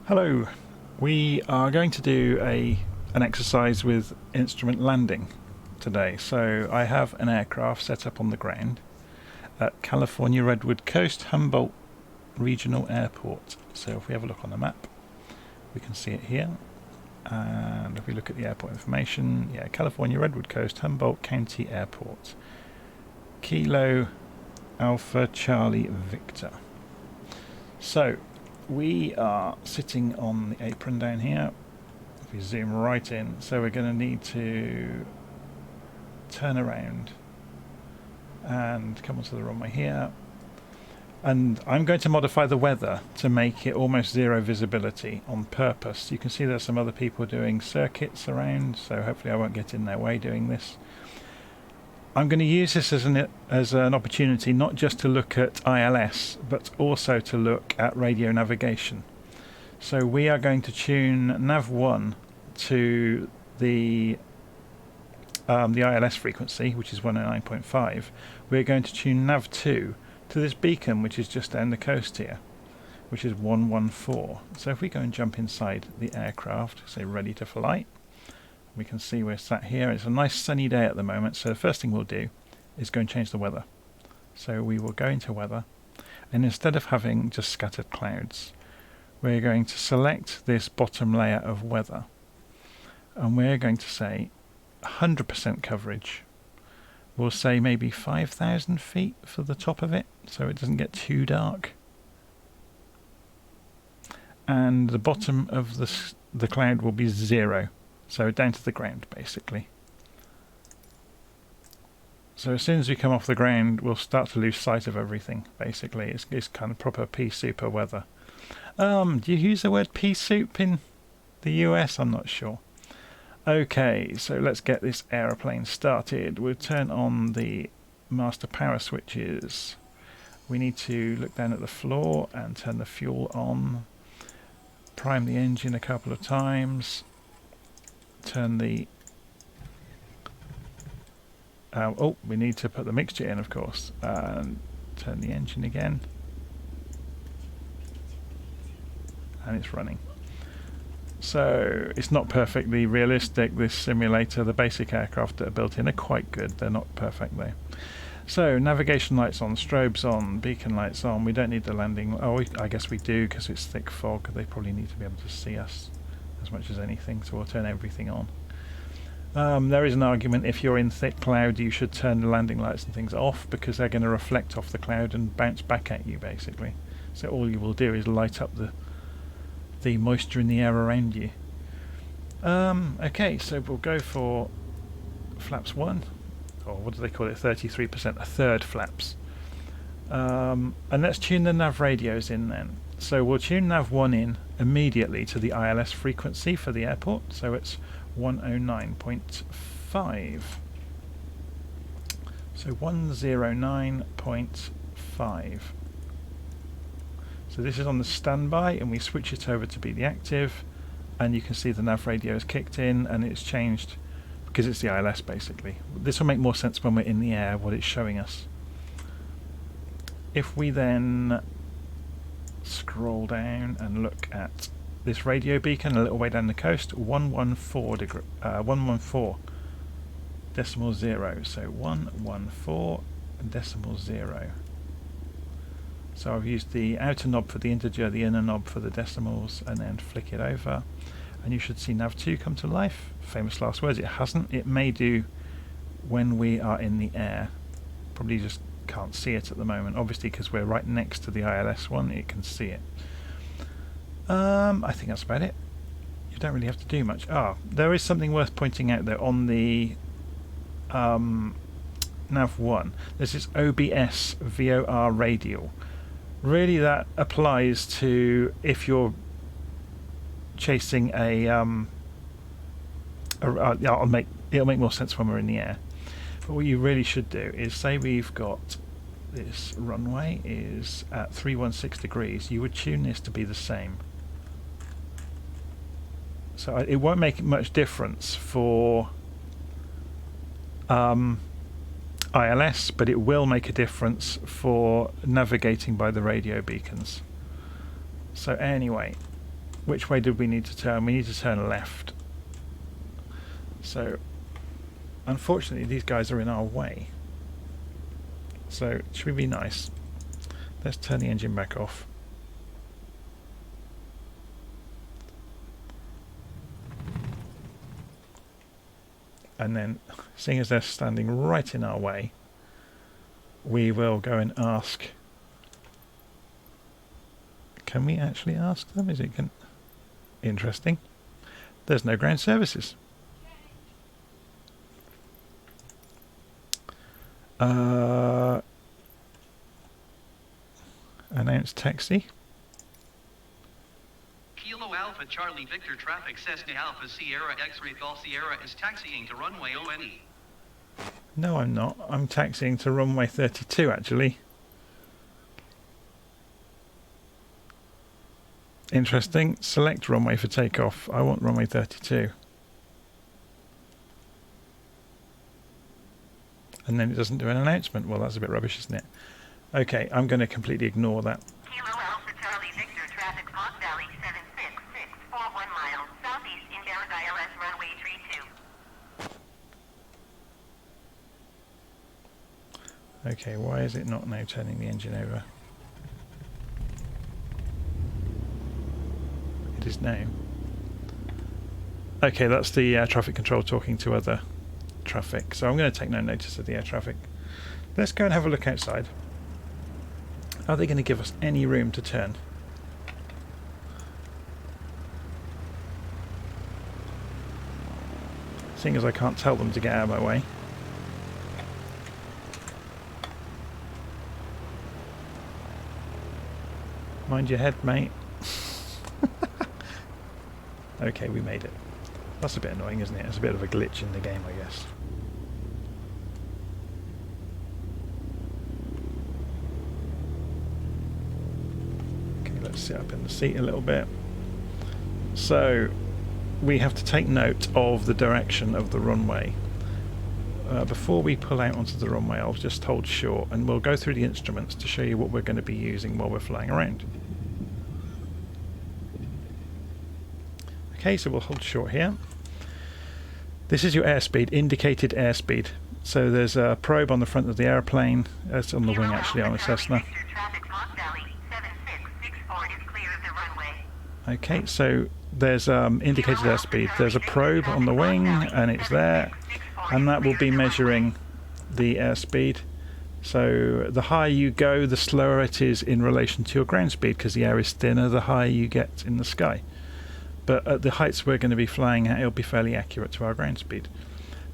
Hello, we are going to do an exercise with instrument landing today. So I have an aircraft set up on the ground at California Redwood Coast Humboldt Regional Airport. So if we have a look on the map, we can see it here. And if we look at the airport information, yeah, California Redwood Coast Humboldt County Airport. Kilo Alpha Charlie Victor. So we are sitting on the apron down here. If we zoom right in, so we're going to need to turn around and come onto the runway here. And I'm going to modify the weather to make it almost zero visibility on purpose. You can see there's some other people doing circuits around, so hopefully I won't get in their way doing this. I'm going to use this as an opportunity not just to look at ILS, but also to look at radio navigation. So we are going to tune Nav1 to the ILS frequency, which is 109.5. We're going to tune Nav2 to this beacon, which is just down the coast here, which is 114. So if we go and jump inside the aircraft, say ready to fly, we can see we're sat here. It's a nice sunny day at the moment, so the first thing we'll do is go and change the weather. So we will go into weather, and instead of having just scattered clouds, we're going to select this bottom layer of weather, and we're going to say 100% coverage. We'll say maybe 5,000 feet for the top of it, so it doesn't get too dark. And the bottom of the cloud will be 0. So down to the ground, basically. So as soon as we come off the ground, we'll start to lose sight of everything, basically. It's kind of proper pea soup weather. Do you use the word pea soup in the US? I'm not sure. Okay, so let's get this aeroplane started. We'll turn on the master power switches. We need to look down at the floor and turn the fuel on. Prime the engine a couple of times. Turn the we need to put the mixture in, of course, and turn the engine again, and it's running. So it's not perfectly realistic, this simulator. The basic aircraft that are built in are quite good. They're not perfect though. So navigation lights on, strobes on, beacon lights on. We don't need the landing. I guess we do, because it's thick fog. They probably need to be able to see us as much as anything, so we'll turn everything on. There is an argument, if you're in thick cloud, you should turn the landing lights and things off, because they're going to reflect off the cloud and bounce back at you, basically. So all you will do is light up the moisture in the air around you. Okay, so we'll go for flaps 1, or what do they call it, 33%, a third flaps. And let's tune the nav radios in then. So we'll tune Nav1 in immediately to the ILS frequency for the airport, so it's 109.5. So 109.5. So this is on the standby, and we switch it over to be the active, and you can see the nav radio is kicked in, and it's changed because it's the ILS basically. This will make more sense when we're in the air, what it's showing us. If we then scroll down and look at this radio beacon a little way down the coast, 114.0, so 114.0. So I've used the outer knob for the integer, the inner knob for the decimals, and then flick it over, and you should see Nav2 come to life. Famous last words. It hasn't. It may do when we are in the air. Probably just can't see it at the moment, obviously, because we're right next to the ILS one. It can see it. I think that's about it. You don't really have to do much. There is something worth pointing out though on the Nav1. There's this OBS VOR radial. Really, that applies to if you're chasing it'll make more sense when we're in the air. But what you really should do is, say we've got this runway is at 316 degrees, you would tune this to be the same. So it won't make much difference for ILS, but it will make a difference for navigating by the radio beacons. So anyway, which way did we need to turn? We need to turn left. So unfortunately these guys are in our way. So should we be nice? Let's turn the engine back off. And then, seeing as they're standing right in our way, we will go and ask. Can we actually ask them? Is it interesting? There's no ground services. Announce taxi. Kilo Alpha Charlie Victor traffic Cessna Alpha Sierra X-Ray Golf Sierra is taxiing to runway ONE. No, I'm not. I'm taxiing to runway 32 actually. Interesting. Select runway for takeoff. I want runway 32. And then it doesn't do an announcement. Well, that's a bit rubbish, isn't it? Okay, I'm going to completely ignore that. Kilo Alpha Charlie Victor traffic Hawk Valley 76641 miles southeast inbound ILS runway 32. Okay, why is it not now turning the engine over? It is now. Okay, that's the air traffic control talking to other traffic. So I'm going to take no notice of the air traffic. Let's go and have a look outside. Are they going to give us any room to turn? Seeing as I can't tell them to get out of my way. Mind your head, mate. Okay, we made it. That's a bit annoying, isn't it? It's a bit of a glitch in the game, I guess. Okay, let's sit up in the seat a little bit. So, we have to take note of the direction of the runway. Before we pull out onto the runway, I'll just hold short and we'll go through the instruments to show you what we're going to be using while we're flying around. Okay, so we'll hold short here. This is your airspeed, indicated airspeed. So there's a probe on the front of the airplane. It's on the wing actually on a Cessna. Okay, so there's indicated airspeed. There's a probe on the wing and it's there. And that will be measuring the airspeed. So the higher you go, the slower it is in relation to your ground speed, because the air is thinner the higher you get in the sky. But at the heights we're going to be flying at, it'll be fairly accurate to our ground speed.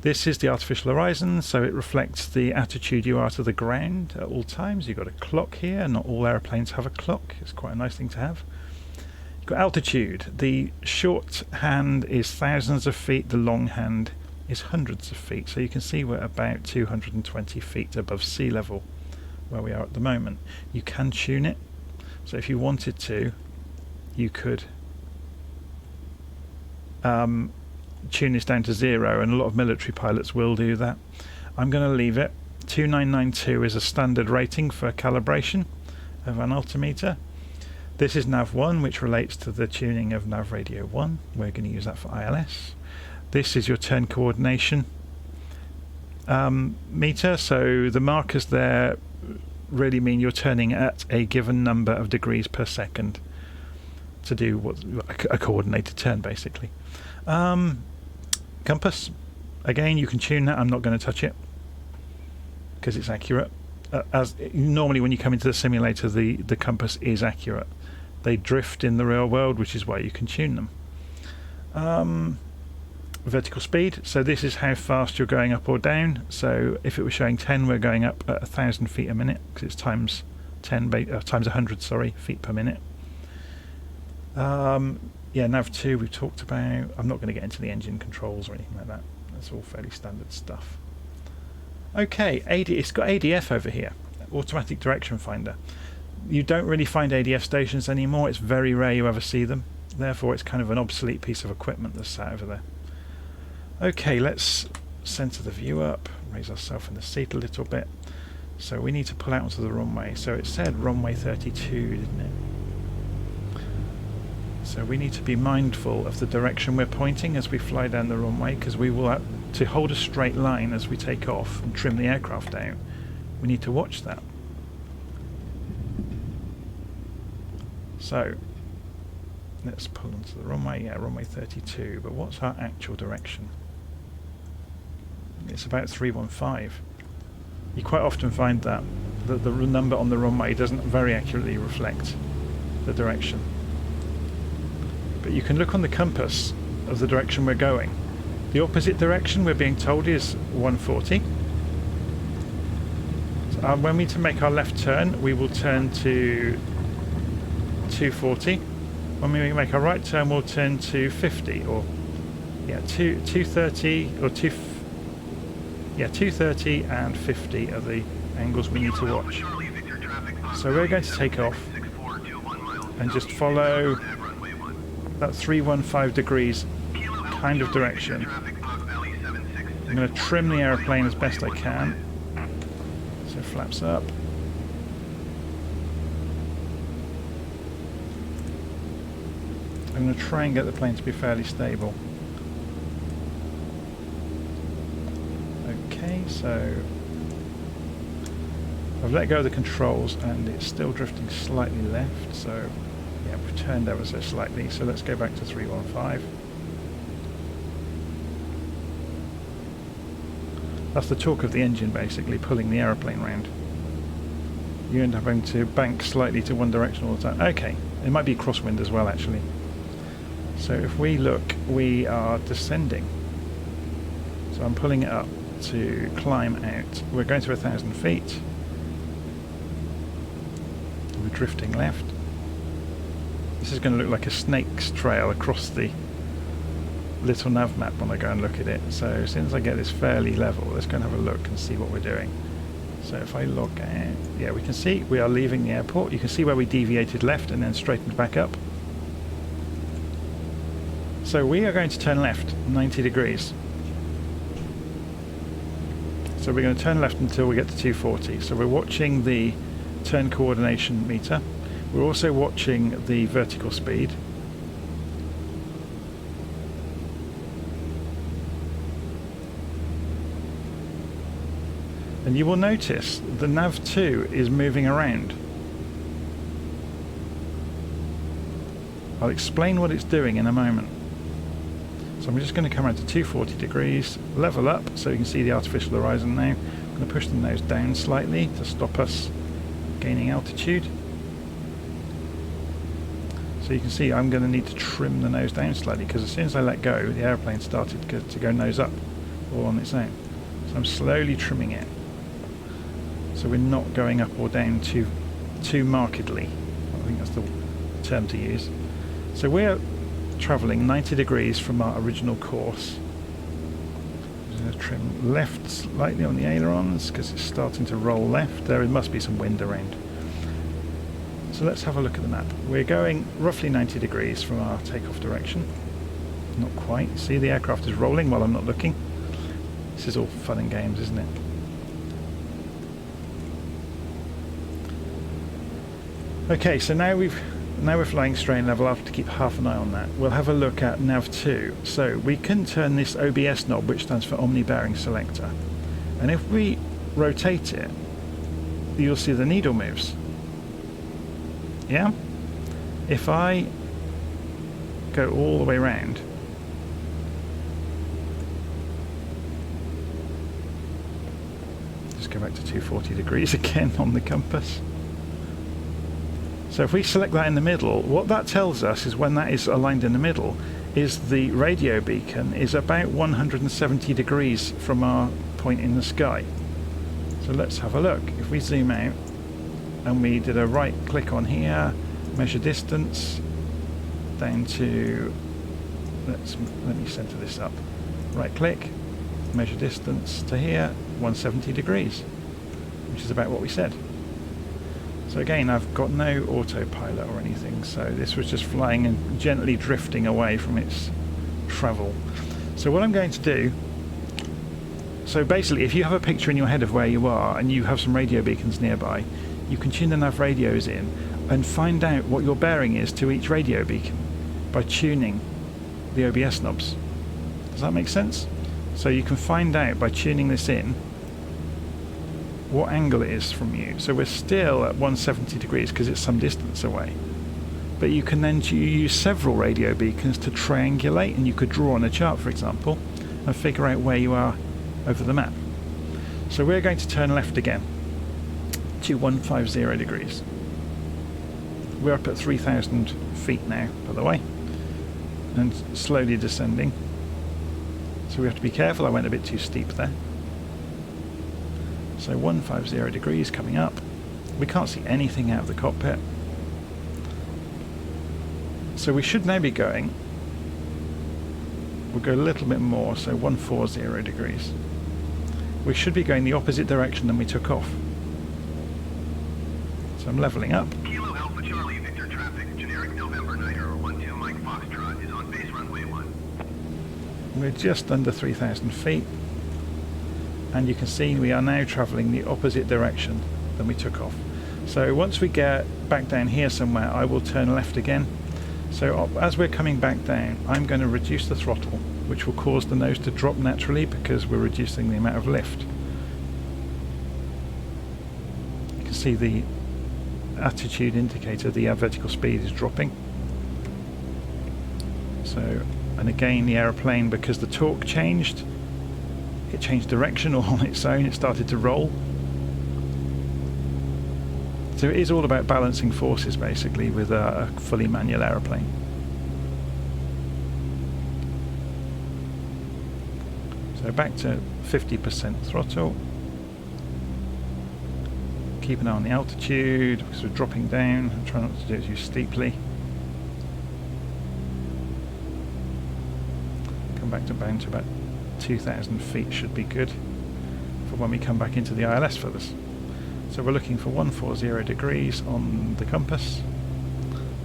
This is the artificial horizon, so it reflects the attitude you are to the ground at all times. You've got a clock here. Not all airplanes have a clock. It's quite a nice thing to have. You've got altitude. The short hand is thousands of feet. The long hand is hundreds of feet. So you can see we're about 220 feet above sea level where we are at the moment. You can tune it. So if you wanted to, you could tune this down to 0, and a lot of military pilots will do that. I'm going to leave it. 2992 is a standard rating for calibration of an altimeter. This is nav 1, which relates to the tuning of nav radio 1. We're going to use that for ILS. This is your turn coordination meter, so the markers there really mean you're turning at a given number of degrees per second to do what's a coordinated turn, basically. Compass, again, you can tune that. I'm not going to touch it because it's accurate. As normally when you come into the simulator, the compass is accurate. They drift in the real world, which is why you can tune them. Vertical speed, so this is how fast you're going up or down. So if it was showing 10, we're going up at 1,000 feet a minute, because it's times 10 times 100, sorry, feet per minute. Yeah, nav 2 we've talked about. I'm not going to get into the engine controls or anything like that. That's all fairly standard stuff. Okay, it's got ADF over here, automatic direction finder. You don't really find ADF stations anymore. It's very rare you ever see them. Therefore, it's kind of an obsolete piece of equipment that's sat over there. Okay, let's center the view up, raise ourselves in the seat a little bit. So we need to pull out onto the runway. So it said runway 32, didn't it? So we need to be mindful of the direction we're pointing as we fly down the runway, because we will have to hold a straight line as we take off and trim the aircraft out. We need to watch that. So let's pull onto the runway. Yeah, runway 32. But what's our actual direction? It's about 315. You quite often find that the number on the runway doesn't very accurately reflect the direction. But you can look on the compass of the direction we're going. The opposite direction we're being told is 140. So, when we make our left turn, we will turn to 240. When we make our right turn, we'll turn to 50, or 230, or 230 and 50 are the angles we need to watch. So we're going to take off and just follow that 315 degrees kind of direction. I'm going to trim the aeroplane as best I can. So flaps up. I'm going to try and get the plane to be fairly stable. Okay, so I've let go of the controls and it's still drifting slightly left, so yeah, we've turned ever so slightly, so let's go back to 315. That's the torque of the engine basically pulling the aeroplane round. You end up having to bank slightly to one direction all the time. Okay, it might be crosswind as well actually. So if we look, we are descending. So I'm pulling it up to climb out. We're going to 1,000 feet. We're drifting left. This is going to look like a snake's trail across the little nav map when I go and look at it. So as soon as I get this fairly level, let's go and have a look and see what we're doing. So if I log out, yeah, we can see we are leaving the airport. You can see where we deviated left and then straightened back up. So we are going to turn left 90 degrees. So we're going to turn left until we get to 240. So we're watching the turn coordination meter. We're also watching the vertical speed. And you will notice the nav2 is moving around. I'll explain what it's doing in a moment. So I'm just going to come around to 240 degrees, level up so you can see the artificial horizon now. I'm going to push the nose down slightly to stop us gaining altitude. So you can see I'm going to need to trim the nose down slightly because as soon as I let go, the airplane started to go nose up all on its own. So I'm slowly trimming it. So we're not going up or down too markedly. I think that's the term to use. So we're travelling 90 degrees from our original course. I'm just going to trim left slightly on the ailerons because it's starting to roll left. There must be some wind around. So let's have a look at the map. We're going roughly 90 degrees from our takeoff direction. Not quite. See, the aircraft is rolling while I'm not looking. This is all fun and games, isn't it? Okay, so now we're flying strain level. I'll have to keep half an eye on that. We'll have a look at nav2. So we can turn this OBS knob, which stands for Omni Bearing Selector. And if we rotate it, you'll see the needle moves. Yeah? If I go all the way around, just go back to 240 degrees again on the compass. So if we select that in the middle, what that tells us is when that is aligned in the middle, is the radio beacon is about 170 degrees from our point in the sky. So let's have a look. If we zoom out and we did a right click on here, measure distance down to, let me center this up, right click, measure distance to here, 170 degrees, which is about what we said. So again, I've got no autopilot or anything, so this was just flying and gently drifting away from its travel. So what I'm going to do, so basically if you have a picture in your head of where you are and you have some radio beacons nearby, you can tune the nav radios in and find out what your bearing is to each radio beacon. by tuning the OBS knobs. Does that make sense? So you can find out by tuning this in what angle it is from you. So we're still at 170 degrees because it's some distance away. But you can then use several radio beacons to triangulate, and you could draw on a chart, for example, and figure out where you are over the map. So we're going to turn left again to 150 degrees. We're up at 3,000 feet now, by the way, and slowly descending. So we have to be careful. I went a bit too steep there. So 150 degrees coming up. We can't see anything out of the cockpit. So we should now be going, we'll go a little bit more, so 140 degrees. We should be going the opposite direction than we took off. So I'm levelling up. Kilo Alpha Charlie, Victor traffic, generic November Niner, 12 Mike Foxtrot is on base runway 1. We're just under 3,000 feet. And you can see we are now travelling the opposite direction than we took off. So once we get back down here somewhere, I will turn left again. So as we're coming back down, I'm going to reduce the throttle, which will cause the nose to drop naturally because we're reducing the amount of lift. You can see the attitude indicator, the vertical speed is dropping. So, and again the aeroplane, because the torque changed, it changed direction all on its own, it started to roll. So it is all about balancing forces basically with a fully manual aeroplane. So back to 50% throttle. Keep an eye on the altitude because we're dropping down. Try not to do it too steeply. Come back to bound to about 2,000 feet should be good for when we come back into the ILS for this. So we're looking for 140 degrees on the compass,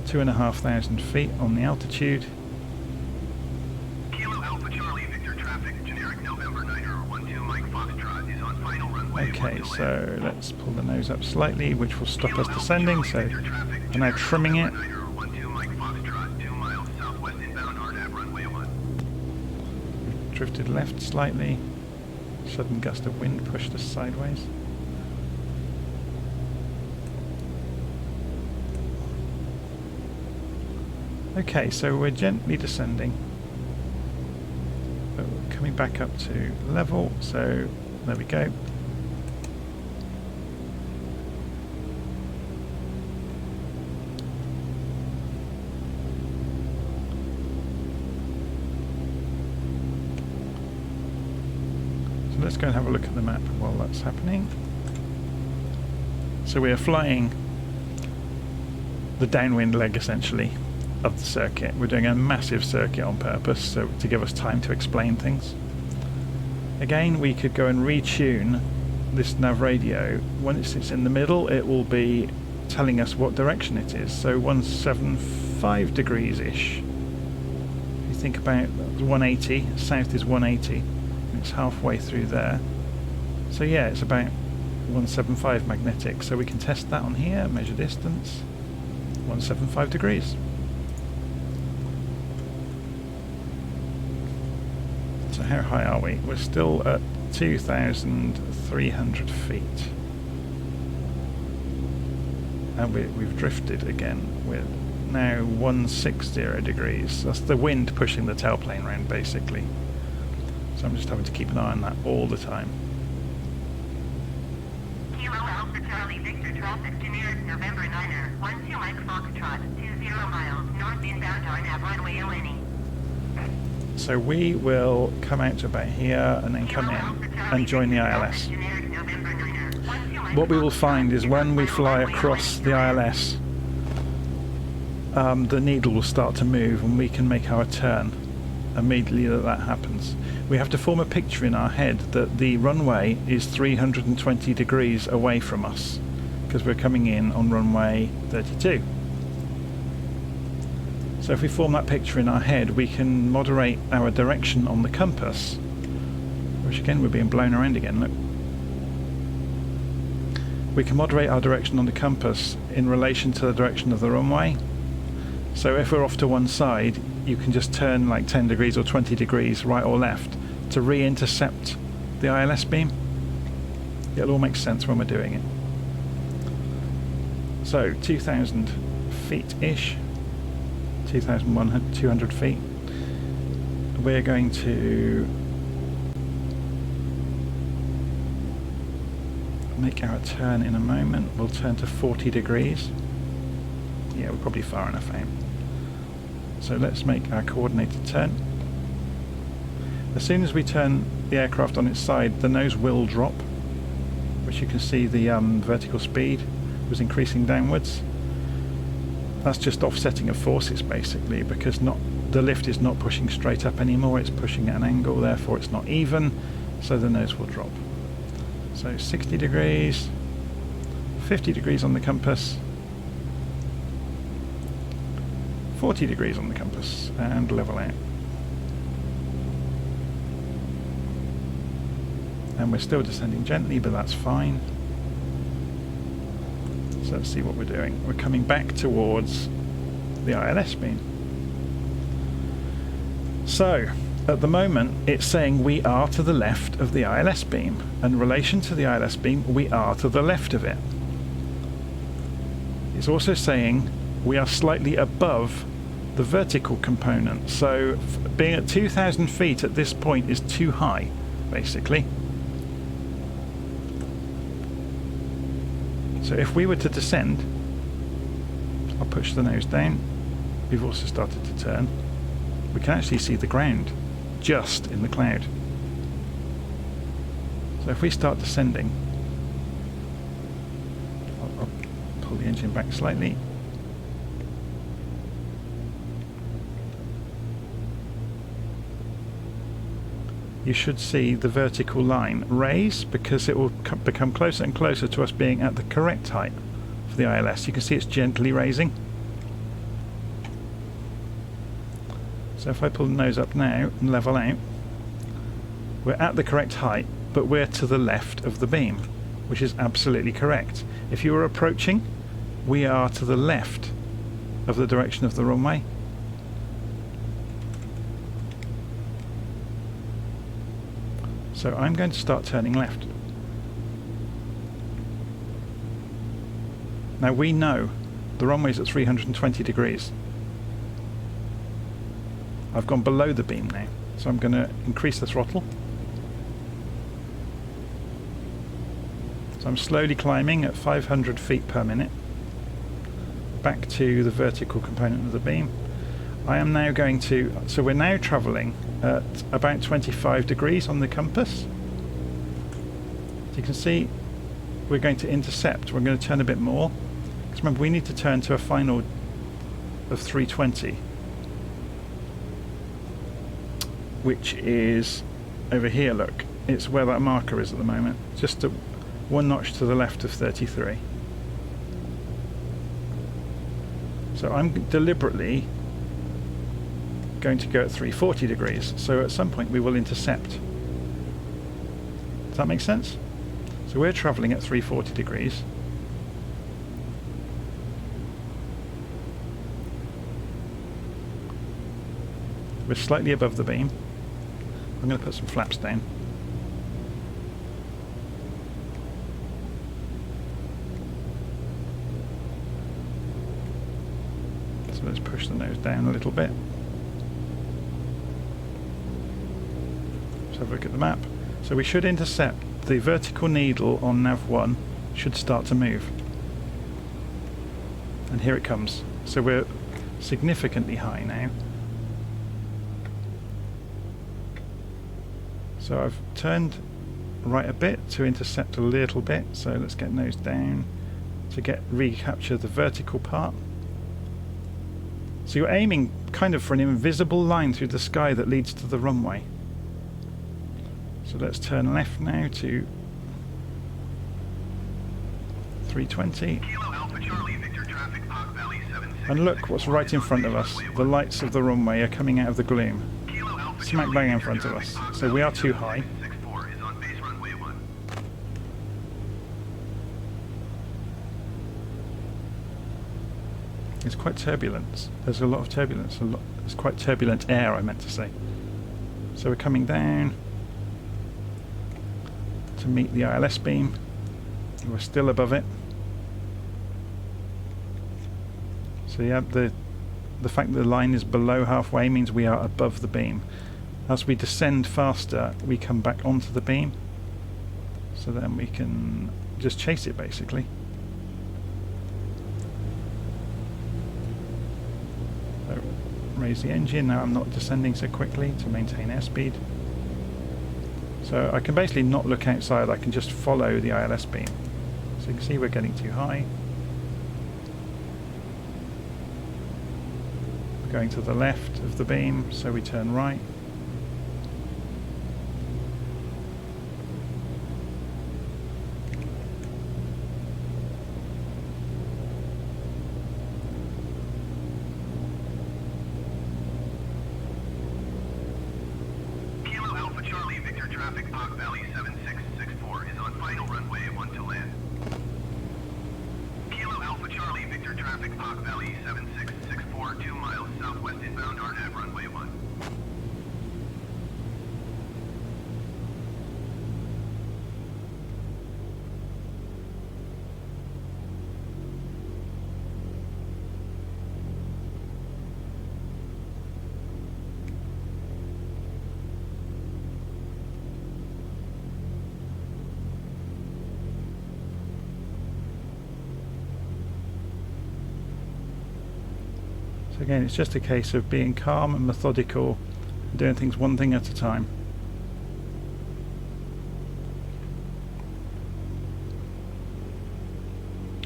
2,500 feet on the altitude. Kilo Alpha Charlie, Victor traffic, generic November Niner, 12 Mike Foxtrot is on final runway. Okay, so let's pull the nose up slightly, which will stop us descending. So we're now trimming it. We've drifted left slightly. Sudden gust of wind pushed us sideways. Okay, so we're gently descending, but we're coming back up to level, so there we go. So let's go and have a look at the map while that's happening. So we are flying the downwind leg essentially of the circuit. We're doing a massive circuit on purpose, so to give us time to explain things. Again, we could go and retune this nav radio. When it sits in the middle, it will be telling us what direction it is. So 175 degrees ish. If you think about 180, south is 180, and it's halfway through there. So yeah, it's about 175 magnetic. So we can test that on here, measure distance, 175 degrees. So how high are we? We're still at 2,300 feet. And we've drifted again. We're now 160 degrees. That's the wind pushing the tailplane around basically. So I'm just having to keep an eye on that all the time. Kilo Alpha Charlie Victor traffic, generic November Niner, 12 Mike Foxtrot, 20 miles, north inbound RNAV runway Omni. So we will come out to about here and then come in and join the ILS. What we will find is when we fly across the ILS, the needle will start to move and we can make our turn immediately that happens. We have to form a picture in our head that the runway is 320 degrees away from us because we're coming in on runway 32. So if we form that picture in our head, we can moderate our direction on the compass, which again we're being blown around again, look. We can moderate our direction on the compass in relation to the direction of the runway. So if we're off to one side, you can just turn like 10 degrees or 20 degrees right or left to re-intercept the ILS beam. It'll all make sense when we're doing it. So 2,000 feet-ish, 2,200 feet. We're going to make our turn in a moment. We'll turn to 40 degrees. Yeah, we're probably far enough out. So let's make our coordinated turn. As soon as we turn the aircraft on its side, the nose will drop, which you can see the vertical speed was increasing downwards. That's just offsetting of forces basically, because the lift is not pushing straight up anymore, it's pushing at an angle, therefore it's not even, so the nose will drop. So 60 degrees, 50 degrees on the compass, 40 degrees on the compass, and level out. And we're still descending gently, but that's fine. So let's see what we're doing. We're coming back towards the ILS beam. So, at the moment, it's saying we are to the left of the ILS beam. In relation to the ILS beam, we are to the left of it. It's also saying we are slightly above the vertical component. So, being at 2,000 feet at this point is too high, basically. So if we were to descend, I'll push the nose down. We've also started to turn. We can actually see the ground just in the cloud. So if we start descending, I'll pull the engine back slightly. You should see the vertical line raise, because it will become closer and closer to us being at the correct height for the ILS. You can see it's gently raising. So if I pull the nose up now and level out, we're at the correct height, but we're to the left of the beam, which is absolutely correct. If you were approaching, we are to the left of the direction of the runway. So I'm going to start turning left. Now we know the runway's at 320 degrees. I've gone below the beam now, so I'm going to increase the throttle. So I'm slowly climbing at 500 feet per minute back to the vertical component of the beam. I am now going to, so we're now travelling at about 25 degrees on the compass. So you can see we're going to intercept. We're going to turn a bit more. Because remember, we need to turn to a final of 320, which is over here, look. It's where that marker is at the moment. Just one notch to the left of 33. So I'm deliberately going to go at 340 degrees, so at some point we will intercept. Does that make sense? So we're travelling at 340 degrees. We're slightly above the beam. I'm going to put some flaps down. So let's push the nose down a little bit. Let's have a look at the map. So we should intercept. The vertical needle on nav 1 should start to move. And here it comes. So we're significantly high now. So I've turned right a bit to intercept a little bit. So let's get nose down to recapture the vertical part. So you're aiming kind of for an invisible line through the sky that leads to the runway. So let's turn left now to 320. And look what's right in front of us. The lights of the runway are coming out of the gloom. Smack bang in front of us. So we are too high. It's quite turbulent. There's a lot of turbulence. It's quite turbulent air, I meant to say. So we're coming down to meet the ILS beam. We're still above it. So yeah, the fact that the line is below halfway means we are above the beam. As we descend faster, we come back onto the beam. So then we can just chase it, basically. So raise the engine. Now I'm not descending so quickly to maintain airspeed. So I can basically not look outside, I can just follow the ILS beam. So you can see we're getting too high. We're going to the left of the beam, so we turn right. Kilo Alpha Charlie Victor traffic Park Valley 7664 is on final runway 1 to land. Kilo Alpha Charlie Victor traffic Park Valley 7664 2 miles southwest inbound RNAV runway 1. So again, it's just a case of being calm and methodical, and doing things one thing at a time.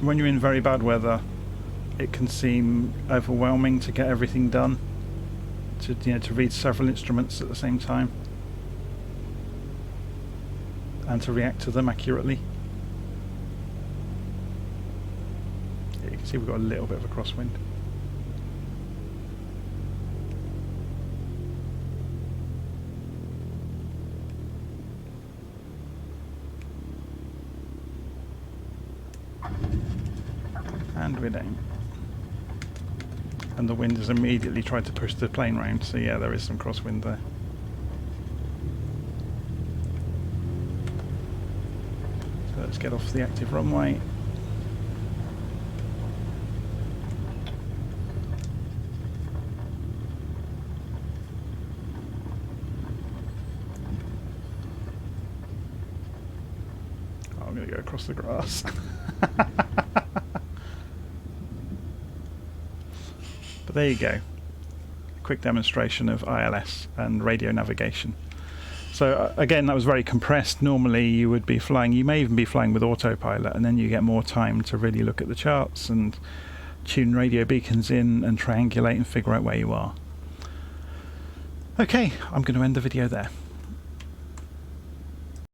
When you're in very bad weather, it can seem overwhelming to get everything done, to read several instruments at the same time, and to react to them accurately. Yeah, you can see we've got a little bit of a crosswind. And we're down. And the wind has immediately tried to push the plane round, so yeah, there is some crosswind there. So let's get off the active runway. Oh, I'm going to go across the grass. But there you go, a quick demonstration of ILS and radio navigation. So again, that was very compressed. Normally you would be flying, you may even be flying with autopilot, and then you get more time to really look at the charts and tune radio beacons in and triangulate and figure out where you are. Okay, I'm going to end the video there.